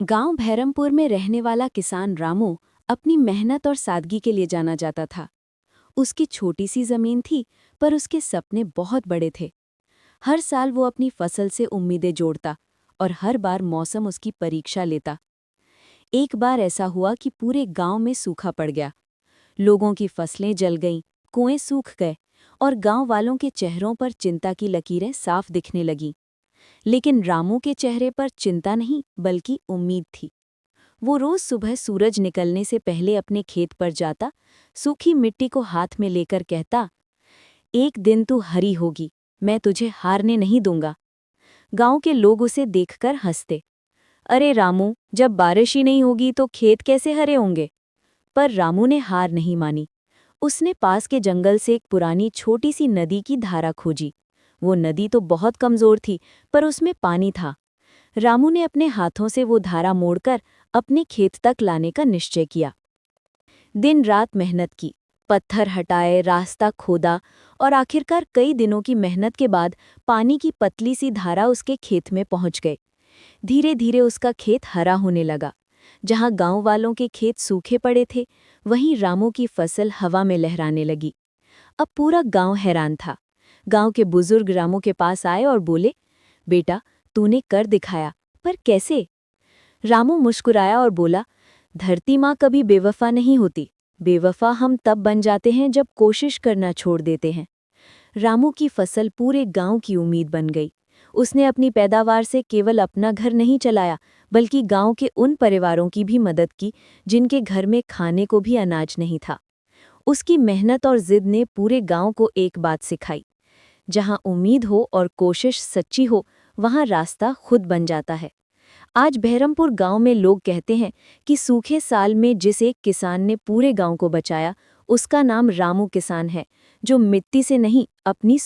गांव भैरमपुर में रहने वाला किसान रामू अपनी मेहनत और सादगी के लिए जाना जाता था। उसकी छोटी सी जमीन थी, पर उसके सपने बहुत बड़े थे। हर साल वो अपनी फसल से उम्मीदें जोड़ता और हर बार मौसम उसकी परीक्षा लेता। एक बार ऐसा हुआ कि पूरे गांव में सूखा पड़ गया। लोगों की फसलें जल गईं, कुएं सूख गए और गांव वालों के चेहरों पर चिंता की लकीरें साफ दिखने लगीं। लेकिन रामू के चेहरे पर चिंता नहीं, बल्कि उम्मीद थी। वो रोज सुबह सूरज निकलने से पहले अपने खेत पर जाता, सूखी मिट्टी को हाथ में लेकर कहता, एक दिन तू हरी होगी, मैं तुझे हारने नहीं दूंगा। गांव के लोग उसे देखकर हंसते। अरे रामू, जब बारिश ही नहीं होगी तो खेत कैसे हरे होंगे? पर रामू ने हार नहीं मानी। उसने पास के जंगल से एक पुरानी छोटी सी नदी की धारा खोजी। वो नदी तो बहुत कमजोर थी, पर उसमें पानी था। रामू ने अपने हाथों से वो धारा मोड़कर अपने खेत तक लाने का निश्चय किया। दिन रात मेहनत की, पत्थर हटाए, रास्ता खोदा और आखिरकार कई दिनों की मेहनत के बाद पानी की पतली सी धारा उसके खेत में पहुंच गई। धीरे धीरे उसका खेत हरा होने लगा। जहां गांव वालों के खेत सूखे पड़े थे, वहीं रामू की फसल हवा में लहराने लगी। अब पूरा गांव हैरान था। गांव के बुजुर्ग रामू के पास आए और बोले, बेटा, तूने कर दिखाया, पर कैसे? रामू मुस्कुराया और बोला, धरती माँ कभी बेवफा नहीं होती। बेवफा हम तब बन जाते हैं जब कोशिश करना छोड़ देते हैं। रामू की फसल पूरे गांव की उम्मीद बन गई। उसने अपनी पैदावार से केवल अपना घर नहीं चलाया, बल्कि गांव के उन परिवारों की भी मदद की जिनके घर में खाने को भी अनाज नहीं था। उसकी मेहनत और जिद ने पूरे गांव को एक बात सिखाई, जहां उम्मीद हो और कोशिश सच्ची हो, वहां रास्ता खुद बन जाता है। आज बहरमपुर गांव में लोग कहते हैं कि सूखे साल में जिस एक किसान ने पूरे गांव को बचाया, उसका नाम रामू किसान है, जो मिट्टी से नहीं, अपनी